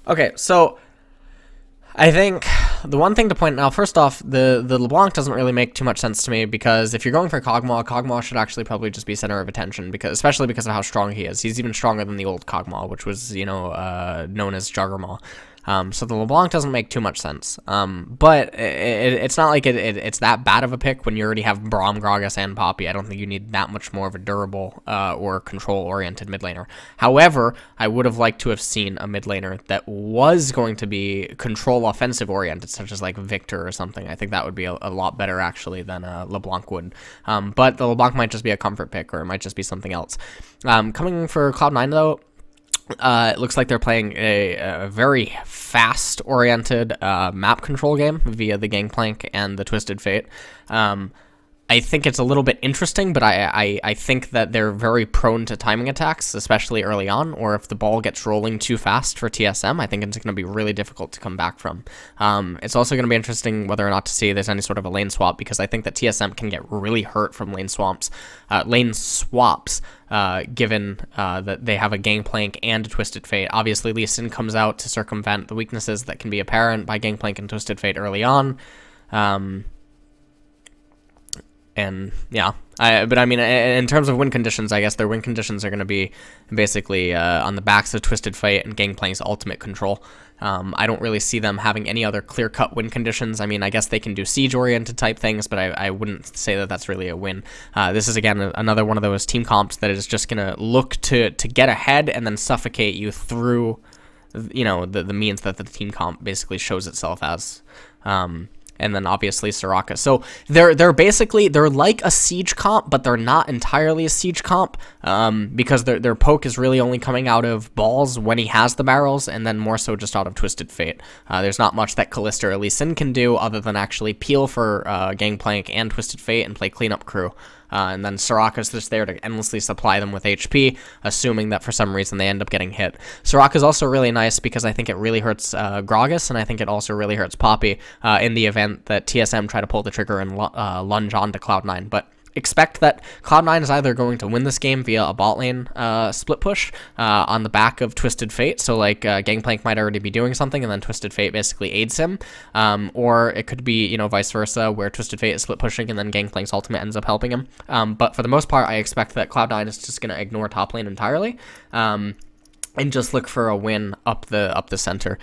Okay, so I think the one thing to point out, first off, the LeBlanc doesn't really make too much sense to me, because if you're going for Kog'Maw should actually probably just be center of attention, because especially because of how strong he is. He's even stronger than the old Kog'Maw, which was, known as Juggermaw. So the LeBlanc doesn't make too much sense. But it's not like it's that bad of a pick when you already have Braum, Gragas, and Poppy. I don't think you need that much more of a durable or control-oriented mid laner. However, I would have liked to have seen a mid laner that was going to be control offensive-oriented, such as like Victor or something. I think that would be a lot better, actually, than LeBlanc would. But the LeBlanc might just be a comfort pick, or it might just be something else. Coming for Cloud9, though, it looks like they're playing a very fast-oriented map control game via the Gangplank and the Twisted Fate. I think it's a little bit interesting, but I think that they're very prone to timing attacks, especially early on, or if the ball gets rolling too fast for TSM, I think it's going to be really difficult to come back from. It's also going to be interesting whether or not to see there's any sort of a lane swap, because I think that TSM can get really hurt from lane swaps, given that they have a Gangplank and a Twisted Fate. Obviously, Lee Sin comes out to circumvent the weaknesses that can be apparent by Gangplank and Twisted Fate early on. And yeah, but I mean, in terms of win conditions, I guess their win conditions are going to be basically on the backs of Twisted Fate and Gangplank's ultimate control. I don't really see them having any other clear-cut win conditions. I mean, I guess they can do siege-oriented type things, but I wouldn't say that that's really a win. This is, again, another one of those team comps that is just going to look to get ahead and then suffocate you through, the means that the team comp basically shows itself as. And then obviously Soraka. So they're like a siege comp, but they're not entirely a siege comp, because their poke is really only coming out of balls when he has the barrels, and then more so just out of Twisted Fate. There's not much that Kalista or Lee Sin can do other than actually peel for Gangplank and Twisted Fate and play cleanup crew. And then Soraka's just there to endlessly supply them with HP, assuming that for some reason they end up getting hit. Soraka's also really nice because I think it really hurts Gragas, and I think it also really hurts Poppy in the event that TSM try to pull the trigger and lunge on to Cloud9. But expect that Cloud9 is either going to win this game via a bot lane split push on the back of Twisted Fate, so like Gangplank might already be doing something and then Twisted Fate basically aids him, or it could be, vice versa, where Twisted Fate is split pushing and then Gangplank's ultimate ends up helping him. But for the most part, I expect that Cloud9 is just going to ignore top lane entirely and just look for a win up the center.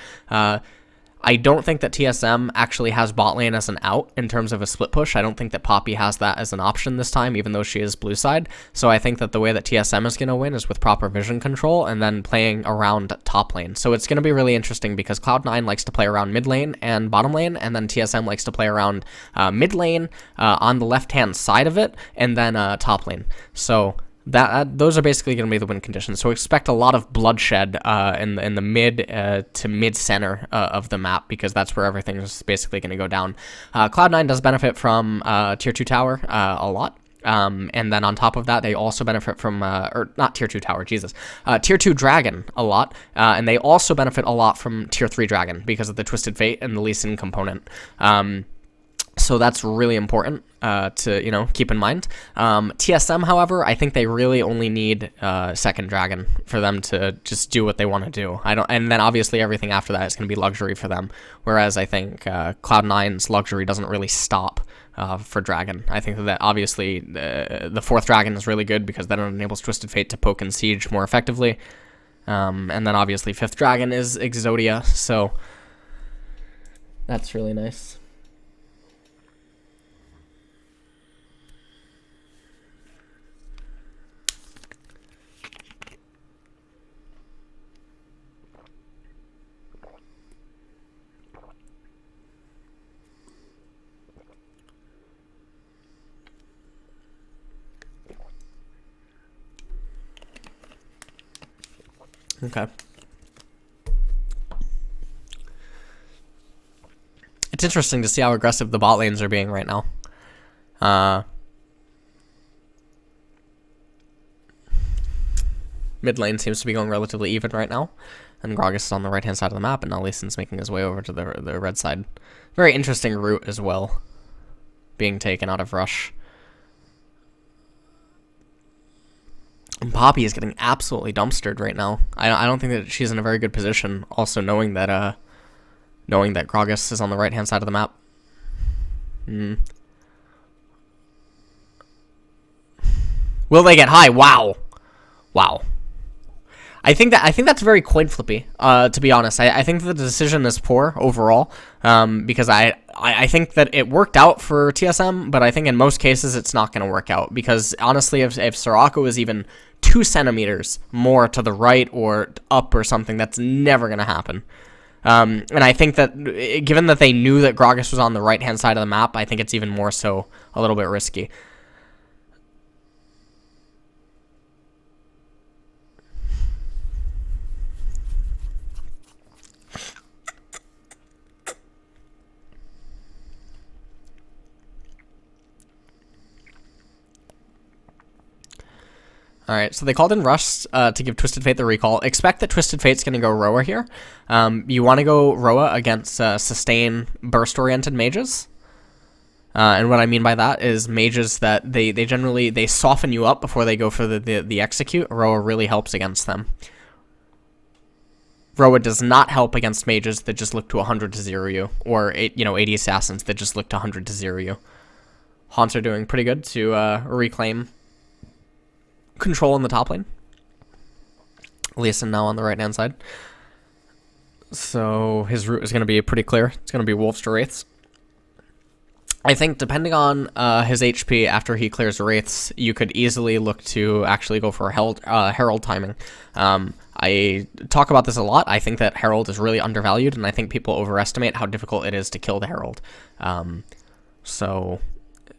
I don't think that TSM actually has bot lane as an out in terms of a split push. I don't think that Poppy has that as an option this time, even though she is blue side. So I think that the way that TSM is going to win is with proper vision control and then playing around top lane. So it's going to be really interesting because Cloud9 likes to play around mid lane and bottom lane, and then TSM likes to play around mid lane on the left-hand side of it, and then top lane. So those are basically going to be the win conditions. So expect a lot of bloodshed in the mid to mid center of the map, because that's where everything is basically going to go down. Cloud9 does benefit from tier 2 tower a lot. And then on top of that, they also benefit from, or not tier 2 tower, Jesus, tier 2 dragon a lot. And they also benefit a lot from tier 3 dragon because of the Twisted Fate and the Lee Sin component. So that's really important to keep in mind. TSM, however, I think they really only need second dragon for them to just do what they want to do. And then obviously everything after that is going to be luxury for them. Whereas I think Cloud9's luxury doesn't really stop for dragon. I think that obviously the fourth dragon is really good because then it enables Twisted Fate to poke and siege more effectively. And then obviously fifth dragon is Exodia, so that's really nice. Okay. It's interesting to see how aggressive the bot lanes are being right now. Mid lane seems to be going relatively even right now, and Gragas is on the right-hand side of the map, and now Lee Sin's making his way over to the red side. Very interesting route as well, being taken out of Rush. And Poppy is getting absolutely dumpstered right now. I don't think that she's in a very good position, also knowing that Gragas is on the right-hand side of the map. Will they get high? Wow. I think that's very coin flippy. To be honest, I think the decision is poor overall. Because I think that it worked out for TSM, but I think in most cases it's not going to work out, because honestly, if Soraka is even 2 centimeters more to the right or up or something, that's never going to happen. And I think that given that they knew that Gragas was on the right hand side of the map, I think it's even more so a little bit risky. Alright, so they called in Rust to give Twisted Fate the recall. Expect that Twisted Fate's going to go Roa here. You want to go Roa against sustain burst-oriented mages. And what I mean by that is mages that they generally soften you up before they go for the execute. Roa really helps against them. Roa does not help against mages that just look to 100 to 0 you, or 80 assassins that just look to 100 to 0 you. Haunts are doing pretty good to reclaim control in the top lane. Lee Sin now on the right hand side. So his route is going to be pretty clear. It's going to be Wolves to Wraiths. I think depending on his HP after he clears Wraiths, you could easily look to actually go for Herald timing. I talk about this a lot. I think that Herald is really undervalued, and I think people overestimate how difficult it is to kill the Herald. So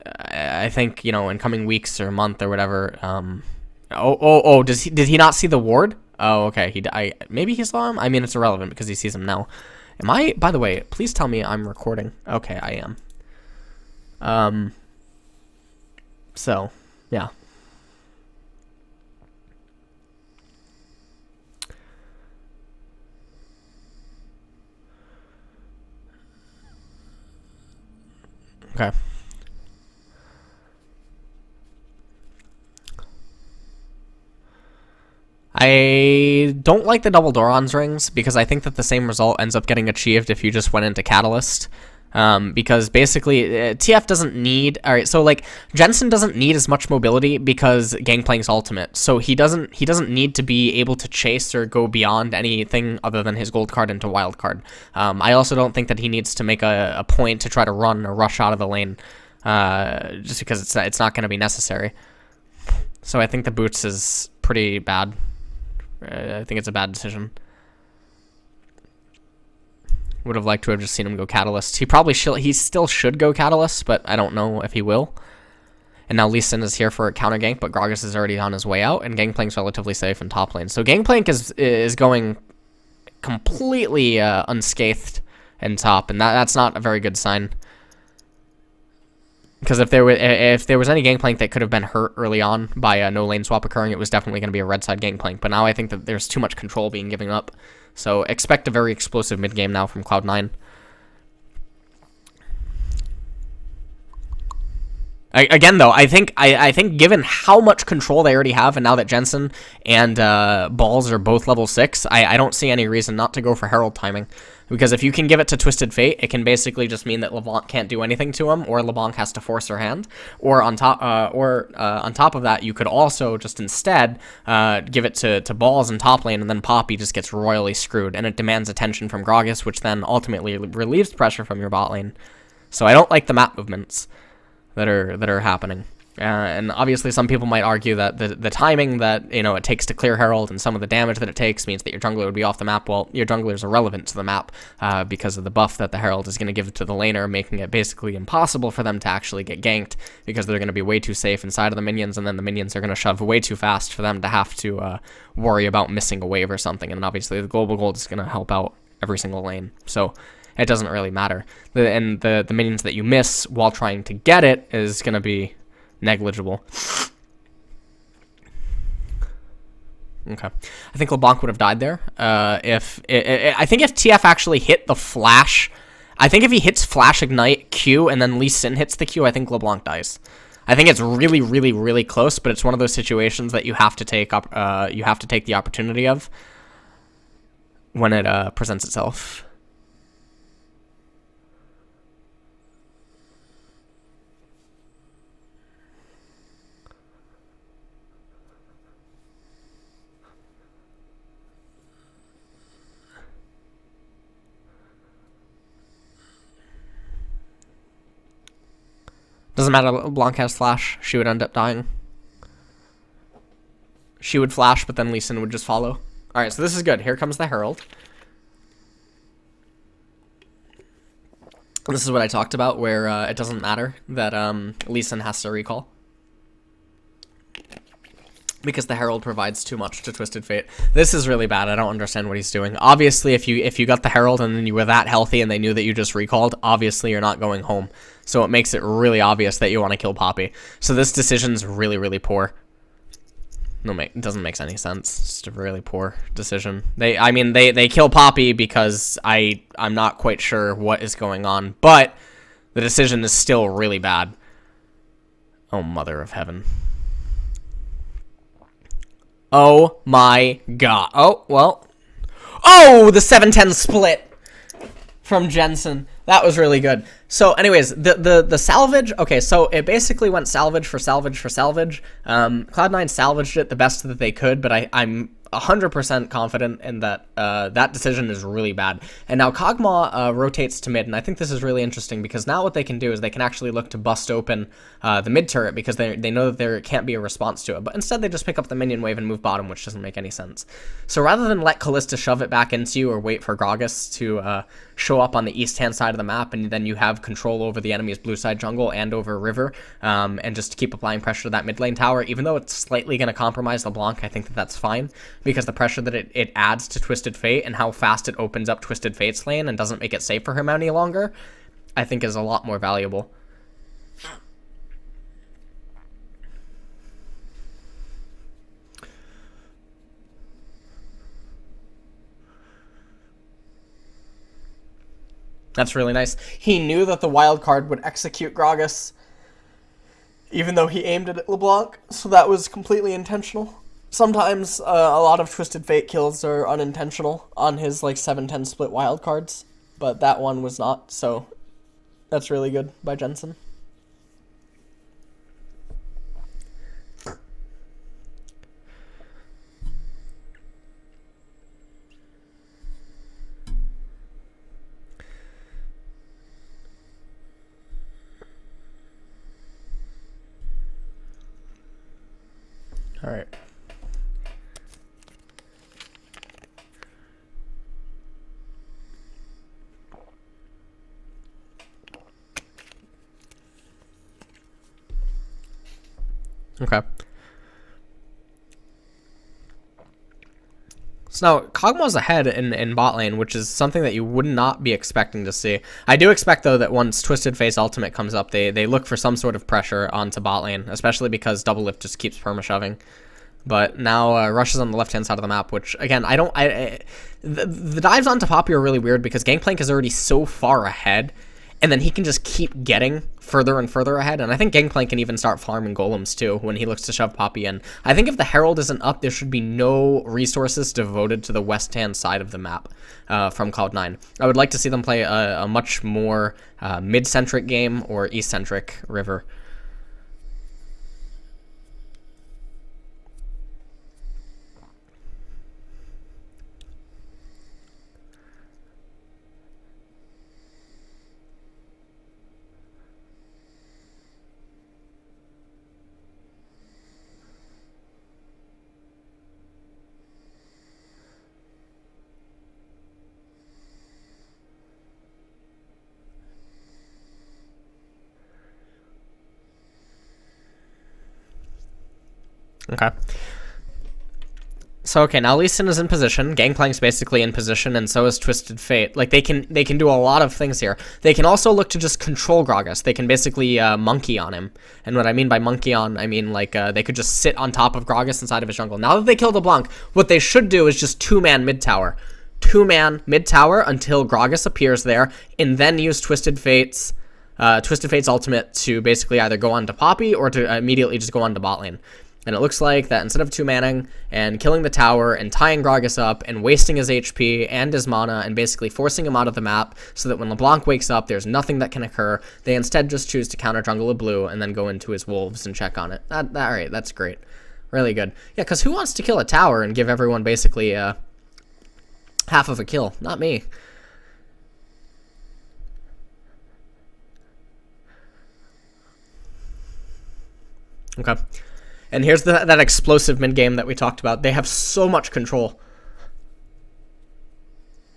I think, in coming weeks or month or whatever. Did he not see the ward? Oh, okay. Maybe he saw him. I mean, it's irrelevant because he sees him now. Am I? By the way, please tell me I'm recording. Okay, I am. So yeah. Okay. I don't like the double Doran's rings because I think that the same result ends up getting achieved if you just went into Catalyst. Because basically TF doesn't need, alright, so like Jensen doesn't need as much mobility because Gangplank's ultimate, so he doesn't need to be able to chase or go beyond anything other than his gold card into wild card. I also don't think that he needs to make a point to try to run or rush out of the lane, just because it's not going to be necessary. So I think the boots is pretty bad. I think it's a bad decision. Would have liked to have just seen him go Catalyst. He still should go Catalyst, but I don't know if he will. And now Lee Sin is here for a counter gank, but Gragas is already on his way out, and Gangplank's relatively safe in top lane. So Gangplank is going completely unscathed in top, and that's not a very good sign. Because if there was any Gangplank that could have been hurt early on by no lane swap occurring, it was definitely going to be a red side Gangplank. But now I think that there's too much control being given up. So expect a very explosive mid game now from Cloud9. Again, though, I think given how much control they already have, and now that Jensen and Balls are both level 6, I don't see any reason not to go for Herald timing. Because if you can give it to Twisted Fate, it can basically just mean that LeBlanc can't do anything to him, or LeBlanc has to force her hand. Or on top of that, you could also just instead give it to Balls in top lane, and then Poppy just gets royally screwed, and it demands attention from Gragas, which then ultimately relieves pressure from your bot lane. So I don't like the map movements that are happening. And obviously some people might argue that the timing that it takes to clear Herald and some of the damage that it takes means that your jungler would be off the map. Well, your jungler is irrelevant to the map because of the buff that the Herald is going to give to the laner, making it basically impossible for them to actually get ganked because they're going to be way too safe inside of the minions, and then the minions are going to shove way too fast for them to have to worry about missing a wave or something. And obviously the global gold is going to help out every single lane. So it doesn't really matter. The minions that you miss while trying to get it is going to be negligible. Okay. I think LeBlanc would have died there. I think if TF actually hit the flash, I think if he hits flash ignite Q and then Lee Sin hits the Q, I think LeBlanc dies. I think it's really, really, really close, but it's one of those situations that you have to take the opportunity of when it presents itself. Doesn't matter, Blanc has flash. She would end up dying. She would flash, but then Lee Sin would just follow. Alright, so this is good. Here comes the Herald. This is what I talked about, where it doesn't matter that Lee Sin has to recall. Because the Herald provides too much to Twisted Fate. This is really bad. I don't understand what he's doing. Obviously, if you got the Herald and then you were that healthy and they knew that you just recalled, obviously you're not going home. So it makes it really obvious that you want to kill Poppy. So this decision's really, really poor. It doesn't make any sense. It's just a really poor decision. They kill Poppy because I'm not quite sure what is going on, but the decision is still really bad. Oh, mother of heaven. Oh my god. Oh, well. Oh, the 7-10 split from Jensen. That was really good. So anyways, the salvage, okay, so it basically went salvage for salvage for salvage. Cloud9 salvaged it the best that they could, but I'm 100% confident in that that decision is really bad. And now Kog'Maw rotates to mid, and I think this is really interesting because now what they can do is they can actually look to bust open the mid turret because they know that there can't be a response to it. But instead they just pick up the minion wave and move bottom, which doesn't make any sense. So rather than let Kalista shove it back into you or wait for Gragas to show up on the east-hand side of the map, and then you have control over the enemy's blue side jungle and over river, and just keep applying pressure to that mid lane tower, even though it's slightly going to compromise LeBlanc, I think that that's fine, because the pressure that it adds to Twisted Fate and how fast it opens up Twisted Fate's lane and doesn't make it safe for him any longer, I think is a lot more valuable. That's really nice. He knew that the wild card would execute Gragas, even though he aimed it at LeBlanc, so that was completely intentional. Sometimes a lot of Twisted Fate kills are unintentional on his like 7-10 split wild cards, but that one was not, so that's really good by Jensen. All right. Okay. So now, Kog'Maw's ahead in bot lane, which is something that you would not be expecting to see. I do expect, though, that once Twisted Fate's ultimate comes up, they look for some sort of pressure onto bot lane, especially because Double Lift just keeps perma-shoving. But now Rush is on the left-hand side of the map, which, again, the dives onto Poppy are really weird because Gangplank is already so far ahead, and then he can just keep getting further and further ahead. And I think Gangplank can even start farming golems too when he looks to shove Poppy in. I think if the Herald isn't up, there should be no resources devoted to the west-hand side of the map from Cloud9. I would like to see them play a much more mid-centric game or east-centric river. Okay. So, okay, now Lee Sin is in position, Gangplank's basically in position, and so is Twisted Fate. Like, they can do a lot of things here. They can also look to just control Gragas. They can basically monkey on him. And what I mean by monkey on, I mean, like, they could just sit on top of Gragas inside of his jungle. Now that they killed LeBlanc, what they should do is just two-man mid-tower. Two-man mid-tower until Gragas appears there, and then use Twisted Fate's Twisted Fate's ultimate to basically either go on to Poppy or to immediately just go on to bot lane. And it looks like that instead of 2-manning and killing the tower and tying Gragas up and wasting his HP and his mana and basically forcing him out of the map so that when LeBlanc wakes up, there's nothing that can occur, they instead just choose to counter jungle a blue and then go into his wolves and check on it. All right, that's great. Really good. Yeah, because who wants to kill a tower and give everyone basically half of a kill? Not me. Okay. And here's that explosive mid game that we talked about. They have so much control.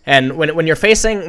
And when you're facing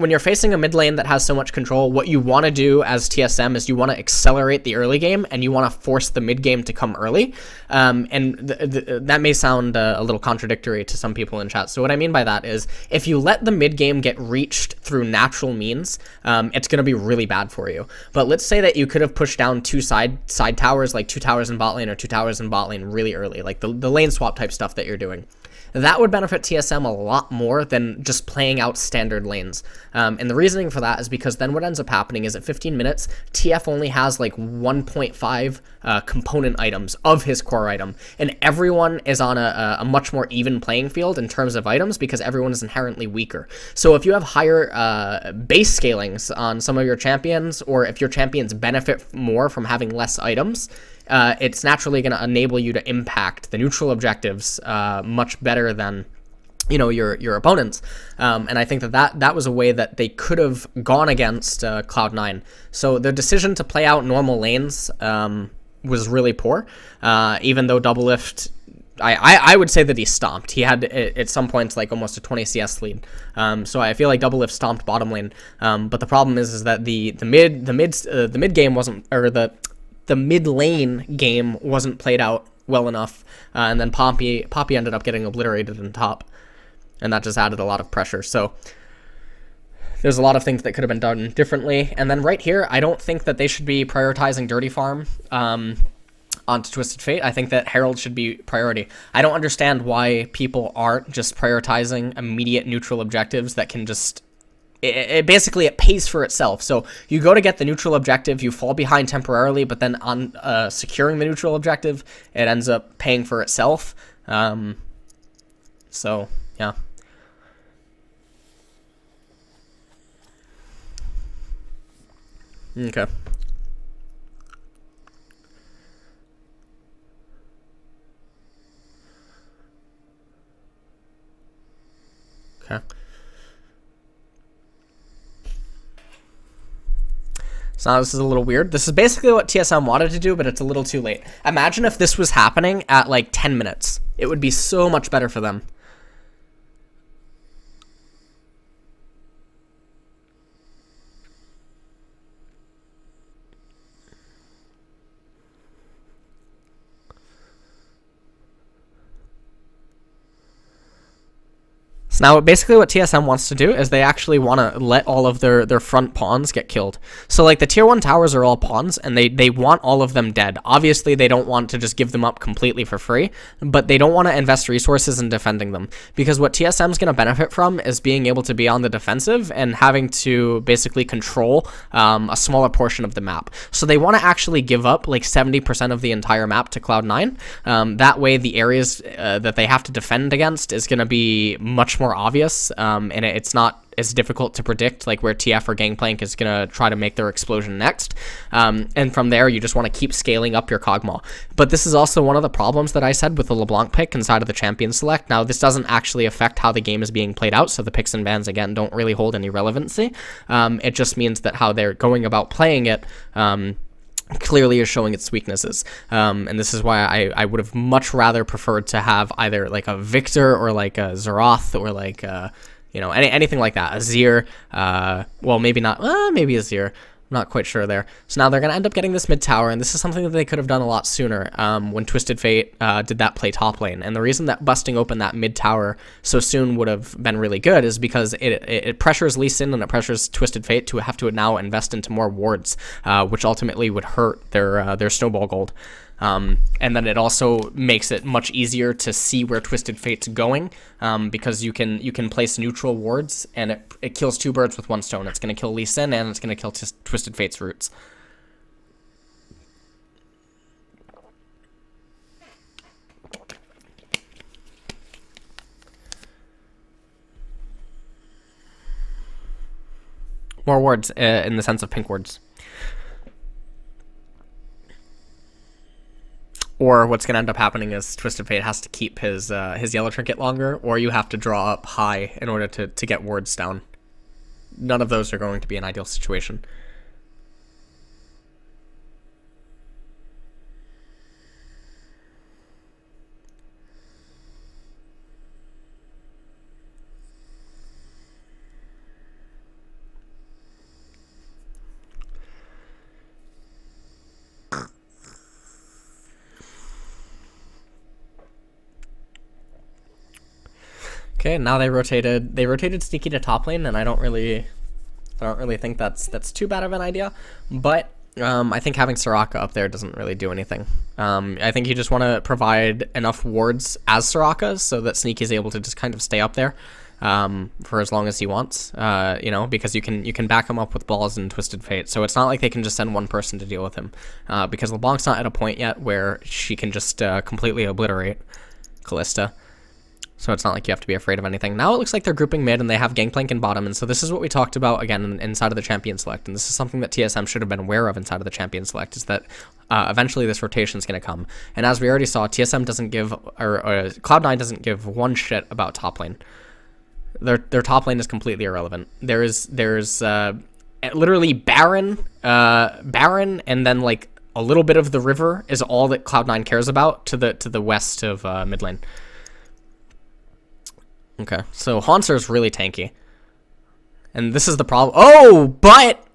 a mid lane that has so much control, what you want to do as TSM is you want to accelerate the early game and you want to force the mid game to come early. And that may sound a little contradictory to some people in chat. So what I mean by that is if you let the mid game get reached through natural means, it's going to be really bad for you. But let's say that you could have pushed down two side towers, like 2 towers in bot lane or 2 towers in bot lane really early, like the lane swap type stuff that you're doing. That would benefit TSM a lot more than just playing out standard lanes. And the reasoning for that is because then what ends up happening is at 15 minutes, TF only has like 1.5 component items of his core item. And everyone is on a much more even playing field in terms of items because everyone is inherently weaker. So if you have higher base scalings on some of your champions, or if your champions benefit more from having less items, it's naturally going to enable you to impact the neutral objectives much better than your opponents. And I think that was a way that they could have gone against Cloud9. So the decision to play out normal lanes was really poor, even though Doublelift, I would say that he stomped. He had at some points like almost a 20 CS lead. So I feel like Doublelift stomped bottom lane. But the problem is that the mid game wasn't, or the mid lane game wasn't played out well enough, and then Poppy ended up getting obliterated in top, and that just added a lot of pressure. So there's a lot of things that could have been done differently. And then right here, I don't think that they should be prioritizing Dirty Farm onto Twisted Fate. I think that Herald should be priority. I don't understand why people aren't just prioritizing immediate neutral objectives that can just... It basically pays for itself. So you go to get the neutral objective, you fall behind temporarily, but then on securing the neutral objective, it ends up paying for itself. So yeah. Okay. Okay. So now this is a little weird. This is basically what TSM wanted to do, but it's a little too late. Imagine if this was happening at like 10 minutes. It would be so much better for them. So now basically what TSM wants to do is they actually want to let all of their front pawns get killed. So like the tier 1 towers are all pawns, and they want all of them dead. Obviously they don't want to just give them up completely for free, but they don't want to invest resources in defending them, because what TSM is going to benefit from is being able to be on the defensive and having to basically control a smaller portion of the map. So they want to actually give up like 70% of the entire map to Cloud9. That way the areas that they have to defend against is going to be much more obvious, and it's not as difficult to predict, like where TF or Gangplank is going to try to make their explosion next. And from there, you just want to keep scaling up your Kog'Maw. But this is also one of the problems that I said with the LeBlanc pick inside of the champion select. Now, this doesn't actually affect how the game is being played out, so the picks and bans, again, don't really hold any relevancy. It just means that how they're going about playing it clearly is showing its weaknesses, and this is why I would have much rather preferred to have either like a Victor or like a Zeroth or like anything like that, Azir, well, maybe not, maybe Azir, I'm not quite sure there. So now they're going to end up getting this mid tower, and this is something that they could have done a lot sooner when Twisted Fate did that play top lane. And the reason that busting open that mid tower so soon would have been really good is because it pressures Lee Sin and it pressures Twisted Fate to have to now invest into more wards, which ultimately would hurt their snowball gold. And then it also makes it much easier to see where Twisted Fate's going, because you can place neutral wards, and it kills 2 birds with 1 stone. It's going to kill Lee Sin, and it's going to kill Twisted Fate's roots. More wards, in the sense of pink wards. Or what's going to end up happening is Twisted Fate has to keep his yellow trinket longer, or you have to draw up high in order to get wards down. None of those are going to be an ideal situation. Okay, now they rotated Sneaky to top lane, and I don't really think that's too bad of an idea. But I think having Soraka up there doesn't really do anything. I think you just want to provide enough wards as Soraka so that Sneaky is able to just kind of stay up there for as long as he wants. Because you can back him up with balls and Twisted Fate. So it's not like they can just send one person to deal with him, because LeBlanc's not at a point yet where she can just completely obliterate Kalista. So it's not like you have to be afraid of anything. Now it looks like they're grouping mid, and they have Gangplank in bottom, and so this is what we talked about, again, inside of the Champion Select, and this is something that TSM should have been aware of inside of the Champion Select, is that eventually this rotation is going to come. And as we already saw, TSM doesn't give, or Cloud9 doesn't give one shit about top lane. Their top lane is completely irrelevant. There's literally Baron, and then like a little bit of the river is all that Cloud9 cares about to the west of mid lane. Okay, so Haunter is really tanky. And this is the problem. Oh, but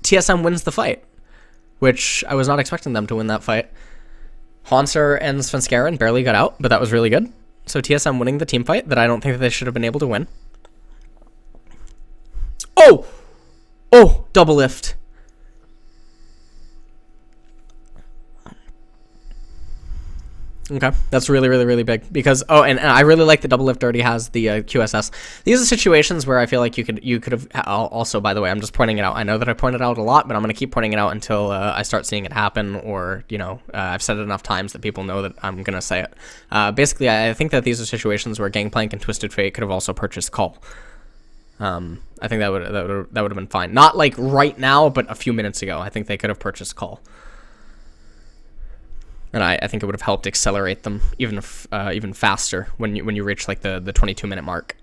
TSM wins the fight, which I was not expecting them to win that fight. Haunter and Svenskeren barely got out, but that was really good. So TSM winning the team fight that I don't think that they should have been able to win. Oh, double lift. Okay, that's really, really, really big because and I really like the double lift already has the QSS. These are situations where I feel like you could have also, by the way, I'm just pointing it out. I know that I pointed out a lot, but I'm gonna keep pointing it out until I start seeing it happen, or I've said it enough times that people know that I'm gonna say it. Basically, I think that these are situations where Gangplank and Twisted Fate could have also purchased Call. I think that would have been fine. Not like right now, but a few minutes ago. I think they could have purchased Call. And I think it would have helped accelerate them even faster when you reach like the 22-minute mark.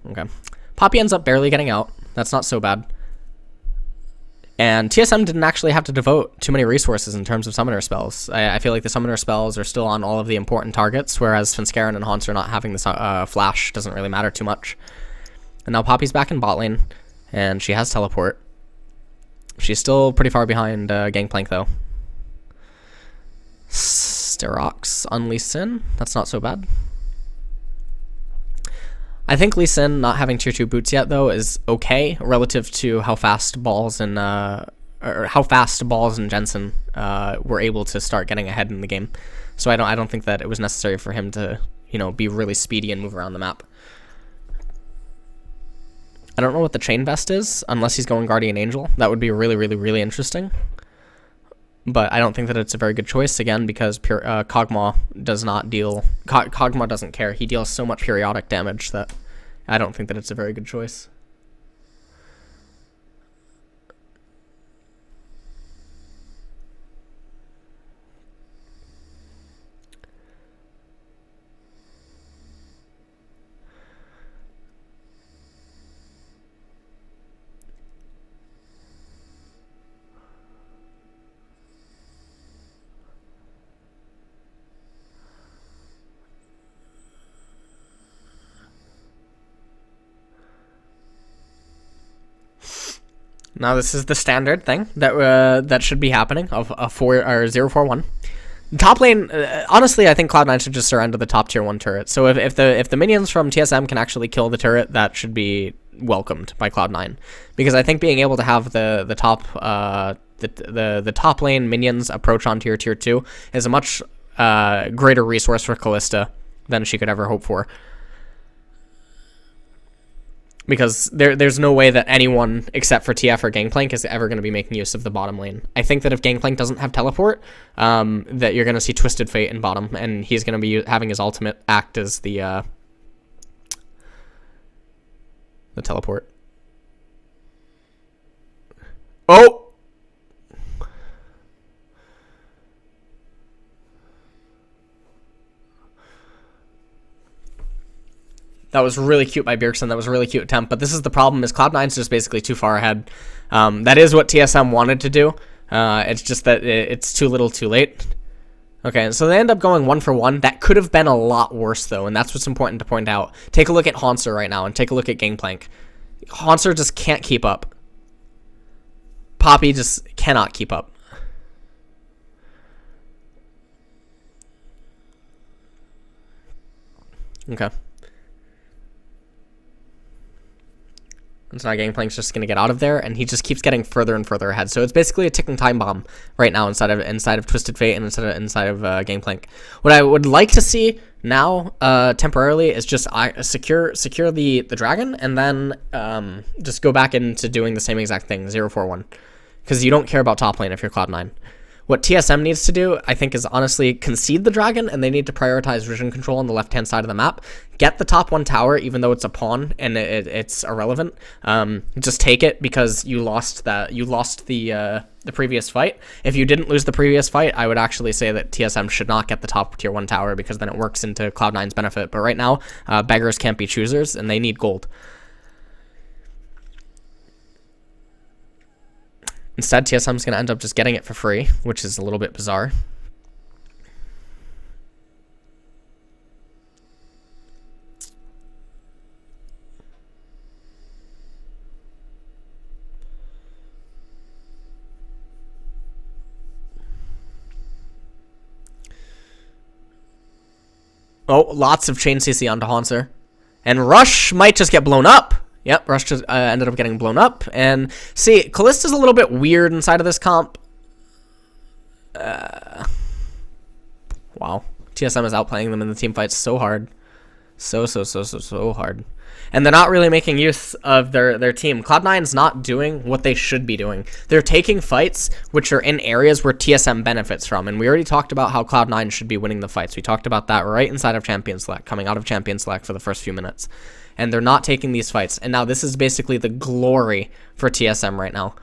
Okay, Poppy ends up barely getting out. That's not so bad. And TSM didn't actually have to devote too many resources in terms of summoner spells. I feel like the summoner spells are still on all of the important targets, whereas Svenskeren and Haunter not having this flash doesn't really matter too much. And now Poppy's back in bot lane, and she has teleport. She's still pretty far behind Gangplank, though. Sterox on Lee Sin. That's not so bad. I think Lee Sin not having tier 2 boots yet, though, is okay relative to how fast Balls and Jensen were able to start getting ahead in the game. So I don't think that it was necessary for him to be really speedy and move around the map. I don't know what the chain vest is, unless he's going Guardian Angel. That would be really, really, really interesting. But I don't think that it's a very good choice, again, because Kog'Maw does not deal... Kog'Maw doesn't care. He deals so much periodic damage that I don't think that it's a very good choice. Now this is the standard thing that should be happening of a 0-4-1. Top lane, honestly, I think Cloud9 should just surrender the top tier 1 turret. So if the minions from TSM can actually kill the turret, that should be welcomed by Cloud9, because I think being able to have the top the top lane minions approach onto your tier 2 is a much greater resource for Kalista than she could ever hope for. Because there's no way that anyone except for TF or Gangplank is ever going to be making use of the bottom lane. I think that if Gangplank doesn't have teleport, that you're going to see Twisted Fate in bottom, and he's going to be having his ultimate act as the teleport. Oh! That was really cute by Bjergsen. That was a really cute attempt. But this is the problem, is Cloud9's just basically too far ahead. That is what TSM wanted to do. It's just that it's too little too late. Okay, so they end up going 1-for-1. That could have been a lot worse, though, and that's what's important to point out. Take a look at Haunser right now, and take a look at Gangplank. Haunser just can't keep up. Poppy just cannot keep up. Okay. And so now Gangplank's just going to get out of there, and he just keeps getting further and further ahead. So it's basically a ticking time bomb right now inside of Twisted Fate and inside of Gangplank. What I would like to see now, temporarily, is just secure the dragon, and then just go back into doing the same exact thing, 0-4-1, because you don't care about top lane if you're Cloud9. What TSM needs to do, I think, is honestly concede the dragon, and they need to prioritize vision control on the left-hand side of the map. Get the top 1 tower, even though it's a pawn and it's irrelevant. Just take it, because you lost the previous fight. If you didn't lose the previous fight, I would actually say that TSM should not get the top tier 1 tower, because then it works into Cloud9's benefit. But right now, beggars can't be choosers, and they need gold. Instead, TSM's going to end up just getting it for free, which is a little bit bizarre. Oh, lots of chain CC onto Haunser. And Rush might just get blown up. Yep, Rush just ended up getting blown up. And see, Kalista's a little bit weird inside of this comp. Wow. TSM is outplaying them in the team fights so hard. So hard. And they're not really making use of their team. Cloud9's not doing what they should be doing. They're taking fights which are in areas where TSM benefits from. And we already talked about how Cloud9 should be winning the fights. We talked about that right inside of Champion Select, coming out of Champion Select for the first few minutes. And they're not taking these fights. And now this is basically the glory for TSM right now.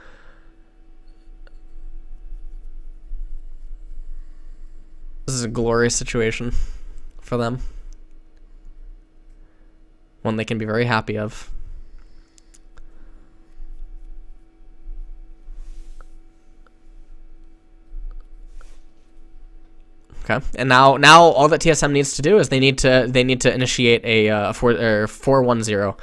This is a glorious situation for them. One they can be very happy of. Okay, and now all that TSM needs to do is they need to initiate a 4-1-0.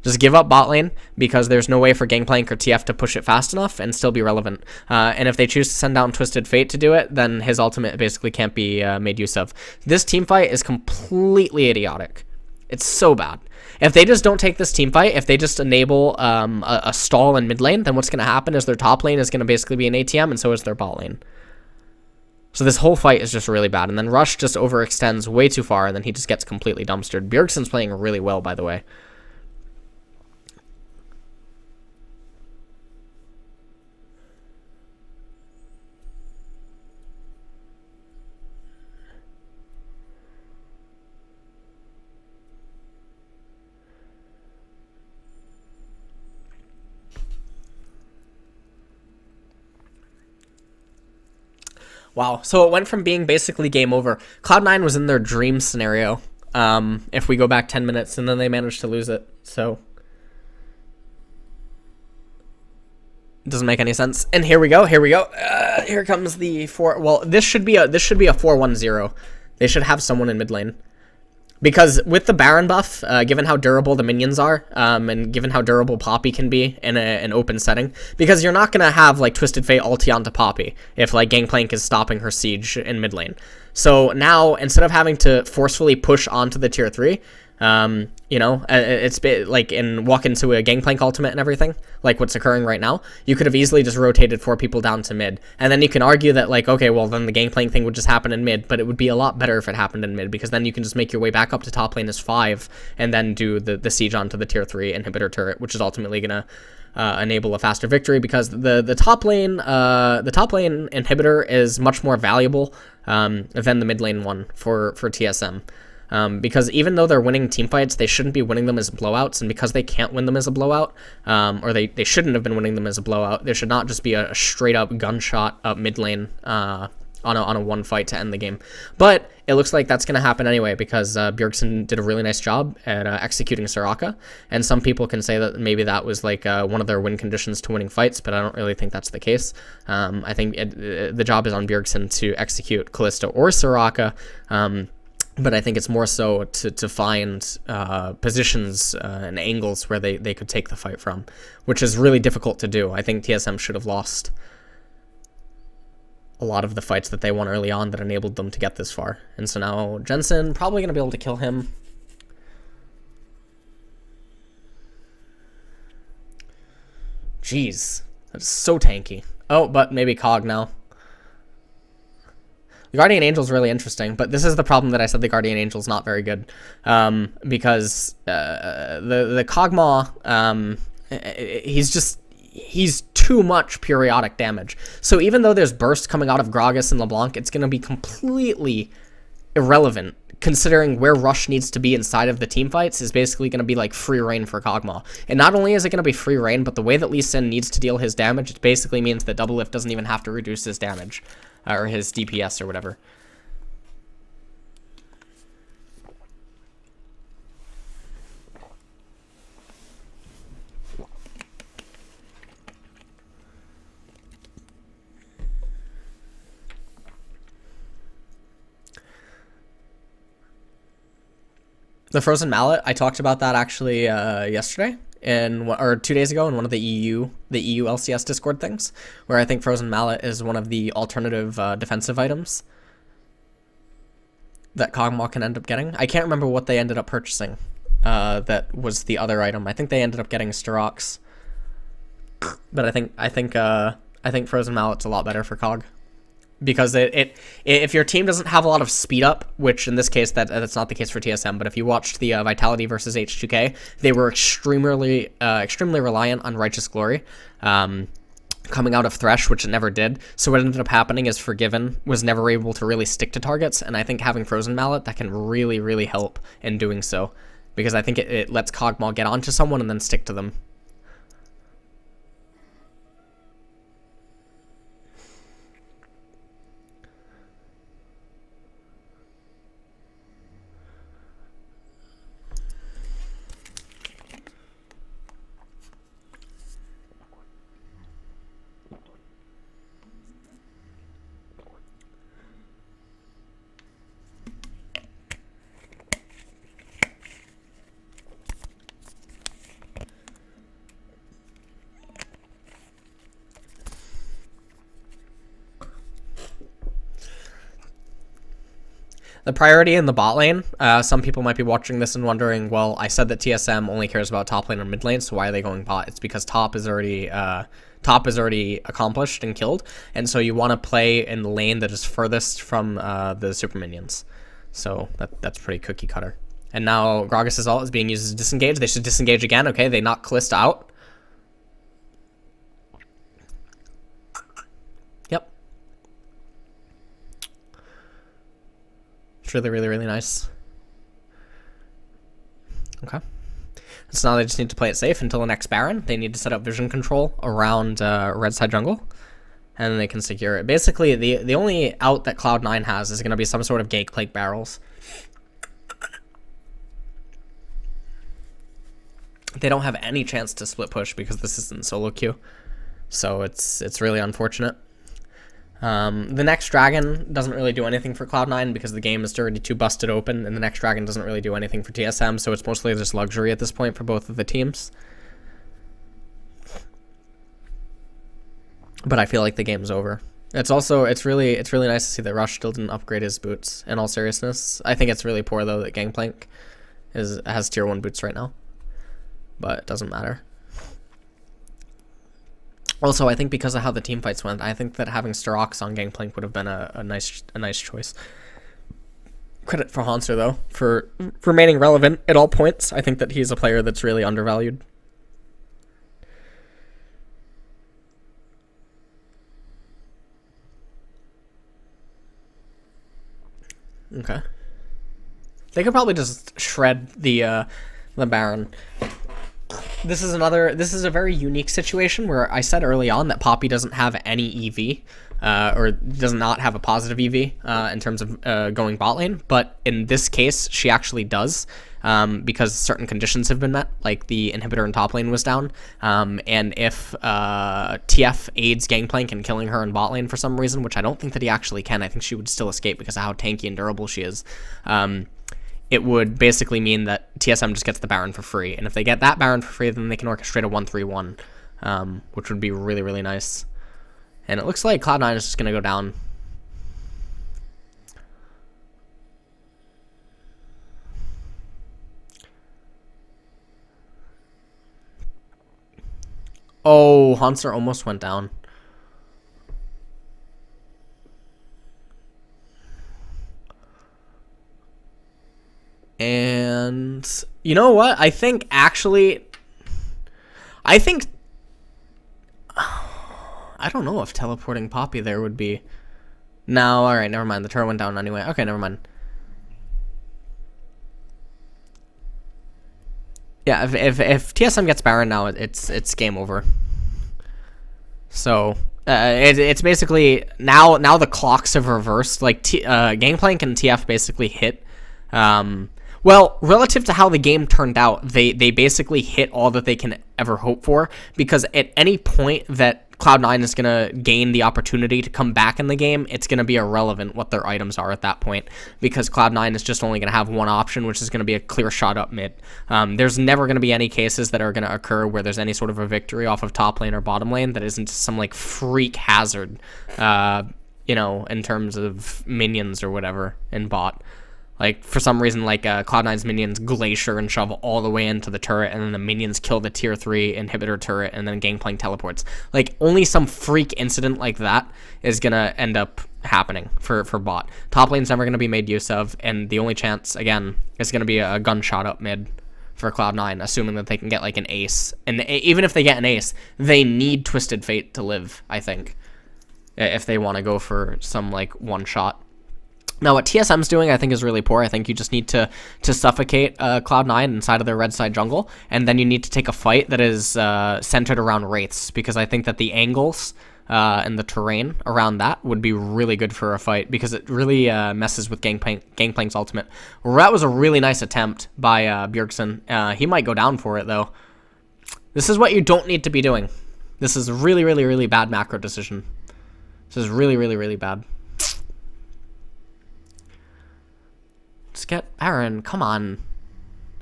Just give up bot lane, because there's no way for Gangplank or TF to push it fast enough and still be relevant. And if they choose to send down Twisted Fate to do it, then his ultimate basically can't be made use of. This team fight is completely idiotic. It's so bad. If they just don't take this team fight, if they just enable a stall in mid lane, then what's going to happen is their top lane is going to basically be an ATM, and so is their bot lane. So this whole fight is just really bad. And then Rush just overextends way too far, and then he just gets completely dumpstered. Bjergsen's playing really well, by the way. Wow, so it went from being basically game over. Cloud9 was in their dream scenario, if we go back 10 minutes, and then they managed to lose it, so it doesn't make any sense. And here we go. Here comes the 4. Well, this should be a 4-1-0. They should have someone in mid lane. Because with the Baron buff, given how durable the minions are, and given how durable Poppy can be in an open setting, because you're not going to have, like, Twisted Fate ulti onto Poppy if, like, Gangplank is stopping her siege in mid lane. So now, instead of having to forcefully push onto the tier 3, You know, like walk into a Gangplank ultimate and everything, like what's occurring right now. You could have easily just rotated 4 people down to mid, and then you can argue that like, okay, well then the Gangplank thing would just happen in mid, but it would be a lot better if it happened in mid, because then you can just make your way back up to top lane as 5 and then do the siege onto the tier 3 inhibitor turret, which is ultimately gonna enable a faster victory, because the top lane inhibitor is much more valuable than the mid lane one for TSM. Because even though they're winning team fights, they shouldn't be winning them as blowouts, and because they can't win them as a blowout, or they shouldn't have been winning them as a blowout, there should not just be a straight up gunshot up mid lane on a one fight to end the game. But it looks like that's going to happen anyway, because Bjergsen did a really nice job at executing Soraka, and some people can say that maybe that was like one of their win conditions to winning fights, but I don't really think that's the case. I think the job is on Bjergsen to execute Kalista or Soraka, but I think it's more so to find positions and angles where they could take the fight from, which is really difficult to do. I think TSM should have lost a lot of the fights that they won early on that enabled them to get this far. And so now Jensen probably going to be able to kill him. Jeez, that's so tanky. Oh, but maybe Cog now. The Guardian Angel's really interesting, but this is the problem that I said the Guardian Angel's not very good, because the Kog'Maw, he's too much periodic damage. So even though there's burst coming out of Gragas and LeBlanc, it's going to be completely irrelevant, considering where Rush needs to be inside of the team fights is basically going to be like free reign for Kog'Maw. And not only is it going to be free reign, but the way that Lee Sin needs to deal his damage, it basically means that Doublelift doesn't even have to reduce his damage. Or his DPS or whatever. The Frozen Mallet, I talked about that actually yesterday. Or 2 days ago in one of the EU LCS Discord things, where I think Frozen Mallet is one of the alternative defensive items that Kog'Maw can end up getting. I can't remember what they ended up purchasing. That was the other item. I think they ended up getting Sterox, but I think Frozen Mallet's a lot better for Cog. Because if your team doesn't have a lot of speed up, which in this case that's not the case for TSM, but if you watched the Vitality versus H2K, they were extremely reliant on Righteous Glory coming out of Thresh, which it never did. So what ended up happening is Forgiven was never able to really stick to targets, and I think having Frozen Mallet, that can really help in doing so, because I think it lets Kog'Maw get onto someone and then stick to them. The priority in the bot lane, some people might be watching this and wondering, well, I said that TSM only cares about top lane or mid lane, so why are they going bot? It's because top is already accomplished and killed, and so you want to play in the lane that is furthest from the super minions. So that's pretty cookie cutter. And now Gragas' ult is being used as a disengage. They should disengage again. Okay, they knock Kalista out. Yep. It's really nice. Okay. So now they just need to play it safe until the next Baron. They need to set up vision control around red side jungle, and then they can secure it. Basically, the only out that Cloud9 has is going to be some sort of Gangplank barrels. They don't have any chance to split push because this isn't solo queue, so it's really unfortunate. The next dragon doesn't really do anything for Cloud9 because the game is already too busted open, and the next dragon doesn't really do anything for TSM, so it's mostly just luxury at this point for both of the teams. But I feel like the game's over. It's really nice to see that Rush still didn't upgrade his boots, in all seriousness. I think it's really poor though that Gangplank has tier 1 boots right now, but it doesn't matter. Also, I think because of how the team fights went, I think that having Sterox on Gangplank would have been a nice choice. Credit for Hanser, though, for remaining relevant at all points. I think that he's a player that's really undervalued. Okay. They could probably just shred the Baron. This is a very unique situation where I said early on that Poppy doesn't have any EV, or does not have a positive EV in terms of going bot lane, but in this case, she actually does, because certain conditions have been met, like the inhibitor in top lane was down, and if TF aids Gangplank in killing her in bot lane for some reason, which I don't think that he actually can, I think she would still escape because of how tanky and durable she is, it would basically mean that TSM just gets the Baron for free. And if they get that Baron for free, then they can orchestrate a 1-3-1, which would be really, really nice. And it looks like Cloud9 is just going to go down. Oh, Hanser almost went down. And you know what? I think I don't know if teleporting Poppy there would be. No, all right, never mind. The turret went down anyway. Okay, never mind. Yeah, if TSM gets Baron now, it's game over. So it's basically now the clocks have reversed. Like Gangplank and TF basically hit. Well, relative to how the game turned out, they basically hit all that they can ever hope for, because at any point that Cloud9 is going to gain the opportunity to come back in the game, it's going to be irrelevant what their items are at that point, because Cloud9 is just only going to have one option, which is going to be a clear shot up mid. There's never going to be any cases that are going to occur where there's any sort of a victory off of top lane or bottom lane that isn't some like freak hazard, in terms of minions or whatever in bot. Like, for some reason, like, Cloud9's minions glacier and shove all the way into the turret, and then the minions kill the tier 3 inhibitor turret, and then Gangplank teleports. Like, only some freak incident like that is gonna end up happening for bot. Top lane's never gonna be made use of, and the only chance, again, is gonna be a gunshot up mid for Cloud9, assuming that they can get, like, an ace. And even if they get an ace, they need Twisted Fate to live, I think, if they want to go for some, like, one shot. Now, what TSM's doing, I think, is really poor. I think you just need to suffocate Cloud9 inside of their red side jungle, and then you need to take a fight that is centered around Wraiths, because I think that the angles and the terrain around that would be really good for a fight, because it really messes with Gangplank's ultimate. Well, that was a really nice attempt by Bjergsen. He might go down for it, though. This is what you don't need to be doing. This is a really, really, really bad macro decision. This is really, really, really bad. Just get Baron. Come on.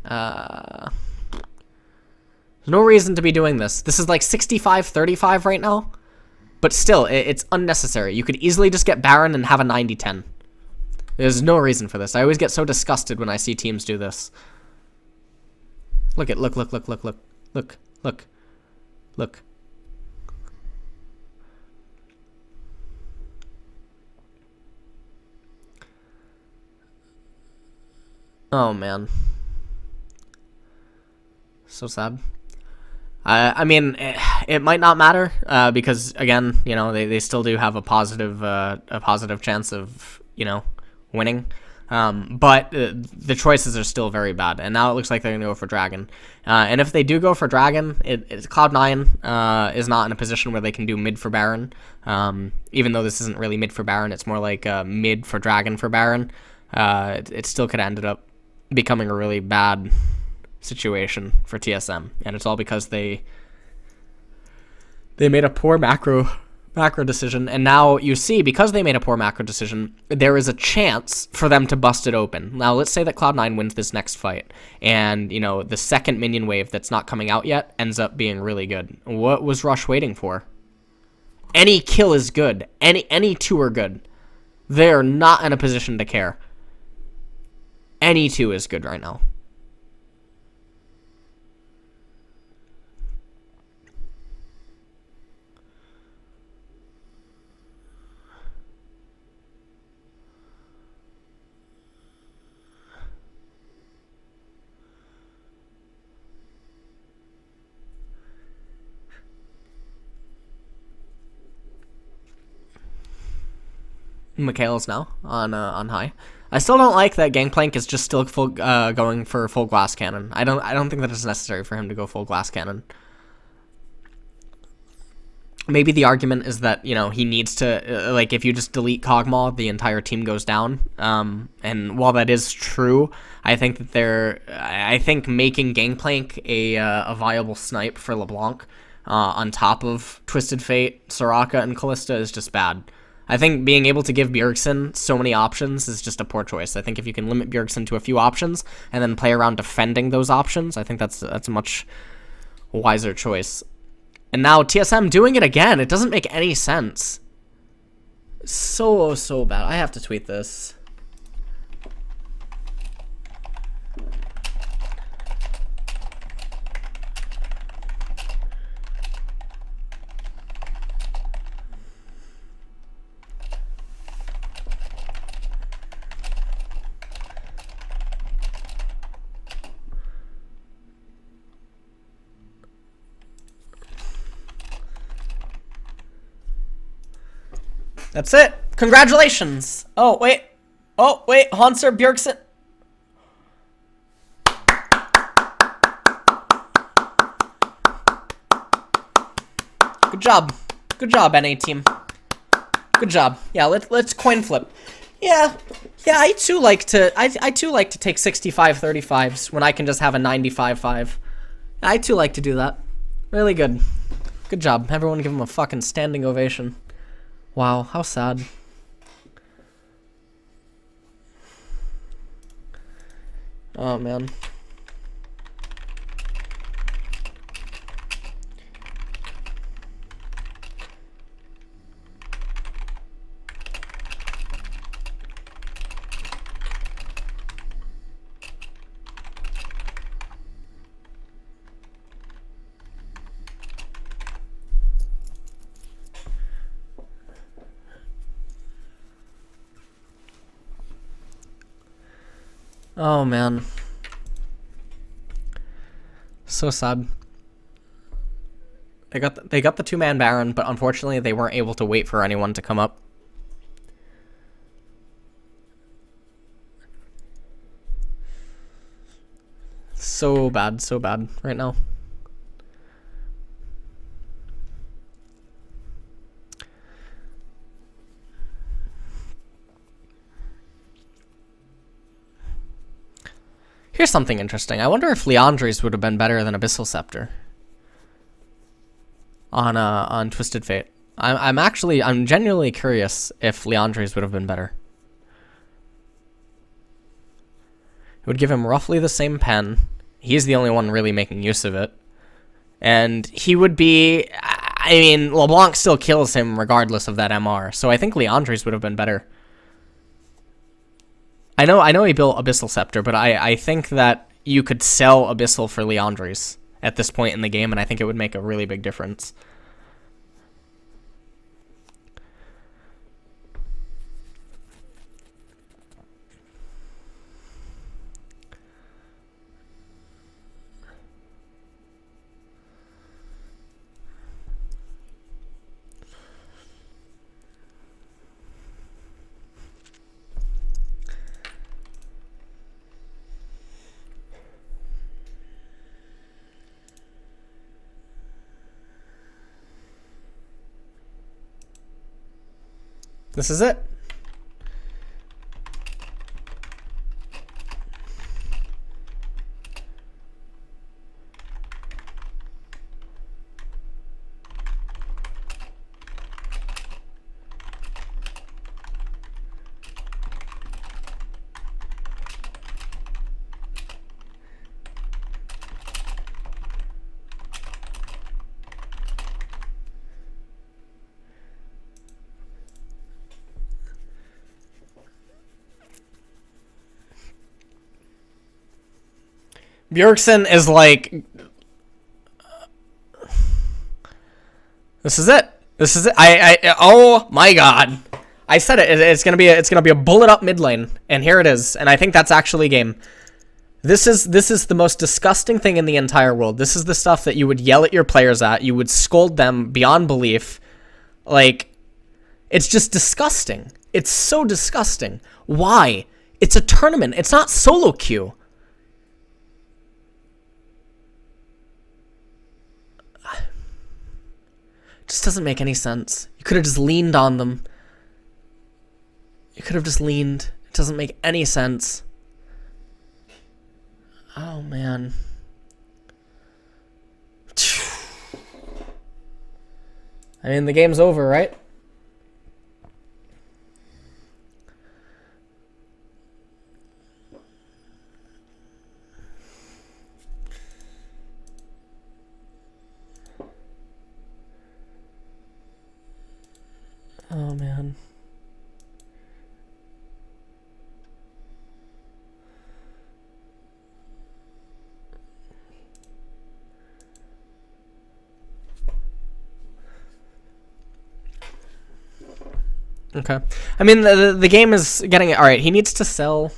There's no reason to be doing this. This is like 65-35 right now. But still, it's unnecessary. You could easily just get Baron and have a 90-10. There's no reason for this. I always get so disgusted when I see teams do this. Look. Oh, man. So sad. I mean, it might not matter, because, again, they still do have a positive chance of, winning. But the choices are still very bad. And now it looks like they're going to go for Dragon. And if they do go for Dragon, Cloud9 is not in a position where they can do mid for Baron. Even though this isn't really mid for Baron, it's more like mid for Dragon for Baron. It still could have ended up becoming a really bad situation for TSM, and it's all because they made a poor macro decision, and now you see, because they made a poor macro decision, there is a chance for them to bust it open. Now, let's say that Cloud9 wins this next fight, and, the second minion wave that's not coming out yet ends up being really good. What was Rush waiting for? Any kill is good. Any two are good. They're not in a position to care. Any two is good right now. Mikhail's now on high. I still don't like that Gangplank is just still full going for full glass cannon. I don't think that it's necessary for him to go full glass cannon. Maybe the argument is that, you know, he needs to, like, if you just delete Kog'Maw, the entire team goes down. And while that is true, I think that I think making Gangplank a viable snipe for LeBlanc on top of Twisted Fate, Soraka, and Kalista is just bad. I think being able to give Bjergsen so many options is just a poor choice. I think if you can limit Bjergsen to a few options and then play around defending those options, I think that's a much wiser choice. And now TSM doing it again. It doesn't make any sense. So bad. I have to tweet this. That's it. Congratulations. Oh, wait. Hanser Bjergsen. Good job. Good job, NA team. Good job. Yeah, let's coin flip. Yeah, I too like to take 65-35s when I can just have a 95-5. I too like to do that. Really good. Good job. Everyone give him a fucking standing ovation. Wow, how sad. Oh, man. Oh, man. So sad. They got the two-man Baron, but unfortunately they weren't able to wait for anyone to come up. So bad right now. Here's something interesting. I wonder if Liandry's would have been better than Abyssal Scepter on Twisted Fate. I'm genuinely curious if Liandry's would have been better. It would give him roughly the same pen. He's the only one really making use of it. And he would be... I mean, LeBlanc still kills him regardless of that MR. So I think Liandry's would have been better. I know he built Abyssal Scepter, but I think that you could sell Abyssal for Liandry's at this point in the game, and I think it would make a really big difference. This is it. Bjergsen is like, this is it. This is it. Oh my god. I said it. It's gonna be a bullet up mid lane, and here it is. And I think that's actually game. This is the most disgusting thing in the entire world. This is the stuff that you would yell at your players at. You would scold them beyond belief. Like, it's just disgusting. It's so disgusting. Why? It's a tournament. It's not solo queue. Just doesn't make any sense. You could have just leaned on them. You could have just leaned. It doesn't make any sense. Oh, man. I mean, the game's over, right? Oh, man. Okay. I mean, the game is getting it. All right, he needs to sell.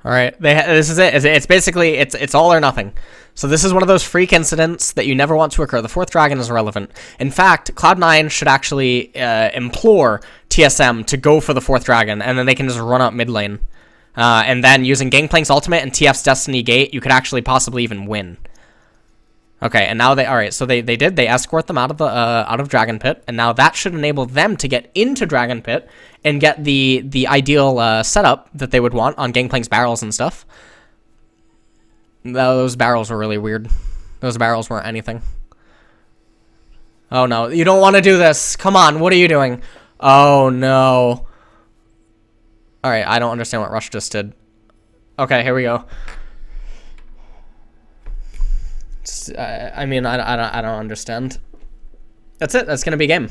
All right, this is it. It's basically it's all or nothing. So this is one of those freak incidents that you never want to occur. The fourth dragon is irrelevant. In fact, Cloud9 should actually implore TSM to go for the fourth dragon, and then they can just run up mid lane. And then using Gangplank's ultimate and TF's Destiny Gate, you could actually possibly even win. Okay, and now they escort them out of Dragon Pit, and now that should enable them to get into Dragon Pit and get the ideal setup that they would want on Gangplank's barrels and stuff. Those barrels were really weird. Those barrels weren't anything. Oh no, you don't want to do this. Come on, what are you doing? Oh no. Alright, I don't understand what Rush just did. Okay, here we go. I mean, I don't understand. That's it. That's gonna be game.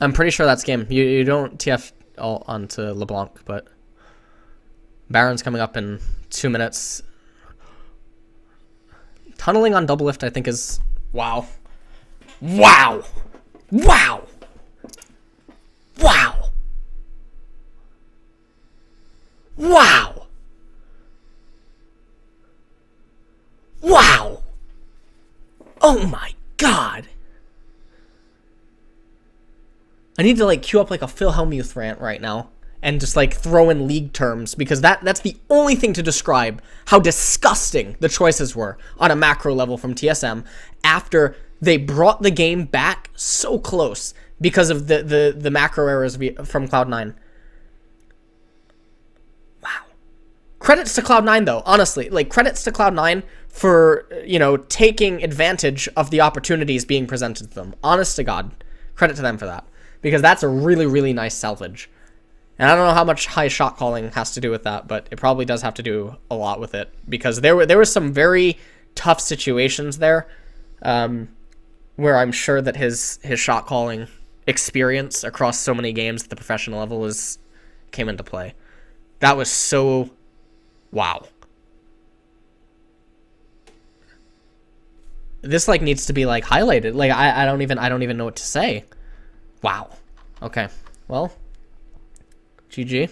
I'm pretty sure that's game. You don't TF all onto LeBlanc, but Baron's coming up in 2 minutes. Tunneling on double lift, I think, is wow. Wow. Wow. Wow. Wow. Wow. Oh my god. I need to like queue up like a Phil Hellmuth rant right now and just like throw in league terms, because that's the only thing to describe how disgusting the choices were on a macro level from TSM after they brought the game back so close because of the macro errors from Cloud9. Wow. Credits to Cloud9 though, honestly, like credits to Cloud9 for, you know, taking advantage of the opportunities being presented to them. Honest to God, credit to them for that, because that's a really, really nice salvage. And I don't know how much high shot calling has to do with that, but it probably does have to do a lot with it, because there were some very tough situations there, where I'm sure that his shot calling experience across so many games at the professional level came into play. That was so wow. This like needs to be like highlighted. Like I don't even know what to say. Wow. Okay. Well, GG.